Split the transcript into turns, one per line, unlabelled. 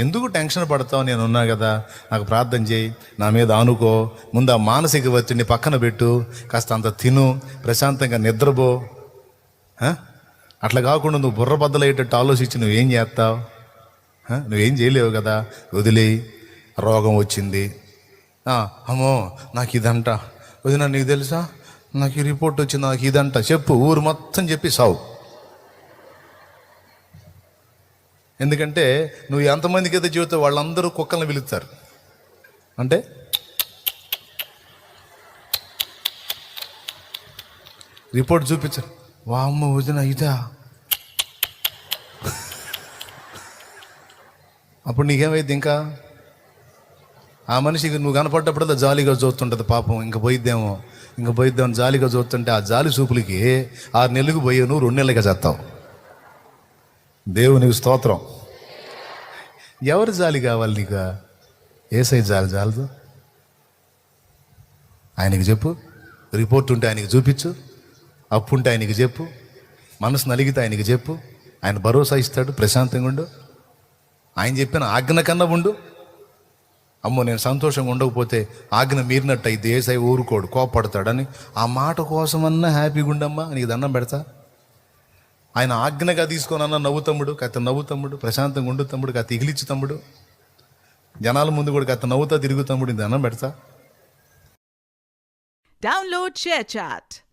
ఎందుకు టెన్షన్ పడతావు? నేను ఉన్నా కదా, నాకు ప్రార్థన చేయి, నా మీద ఆనుకో, ముందు ఆ మానసిక ఒత్తిడిని పక్కన పెట్టు, కాస్త అంత తిను, ప్రశాంతంగా నిద్రపో. అట్లా కాకుండా నువ్వు బుర్ర బద్దలయ్యేటట్టు ఆలోచించి నువ్వేం చేస్తావు? నువ్వేం చేయలేవు కదా. వదిలే. రోగం వచ్చింది, అమ్మో నాకు ఇదంట, వదిన నీకు తెలుసా, నాకు ఈ రిపోర్ట్ వచ్చింది, నాకు ఇదంట చెప్పు, ఊరు మొత్తం చెప్పి సావు. ఎందుకంటే నువ్వు ఎంతమందికి అయితే చెబుతావు వాళ్ళందరూ కుక్కల్ని పిలుస్తారు. అంటే రిపోర్ట్ చూపించారు, వామ్మ వదిన ఇదా, అప్పుడు నీకేమైంది? ఇంకా ఆ మనిషికి నువ్వు కనపడ్డప్పుడల్లా జాలీగా చూస్తుంటుంది పాపం. ఇంక పోయిద్దేమో జాలీగా చూస్తుంటే ఆ జాలి చూపులకి 6 నెలలకు పోయావు, నువ్వు 2 నెలలుగా చేస్తావు. దేవునికి స్తోత్రం. ఎవరి జాలి కావాలి నీకు? ఏసై జాలి చాలదు. ఆయనకి చెప్పు, రిపోర్ట్ ఉంటే ఆయనకి చూపించు, అప్పు ఉంటే ఆయనకి చెప్పు, మనసు నలిగితే ఆయనకి చెప్పు, ఆయన భరోసా ఇస్తాడు. ప్రశాంతంగా ఉండు. ఆయన చెప్పిన ఆజ్ఞ కన్నా ఉండు. అమ్మో నేను సంతోషంగా ఉండకపోతే ఆజ్ఞ మీరినట్టు అయితే ఏసై ఊరుకోడు, కోపడతాడని ఆ మాట కోసమన్నా హ్యాపీగా ఉండమ్మా, నీకు దండం పెడతా. ఆయన ఆజ్ఞగా తీసుకొనన్నా నవ్వు తమ్ముడు, కత్త నవ్వు తమ్ముడు, ప్రశాంతంగా ఉండు తమ్ముడు, కత్త ఇగిలిచ్చు తమ్ముడు, జనాల ముందు కూడా కత్త నవ్వుతా తిరుగు తమ్ముడు, దండం పెడతా.
Download ShareChat.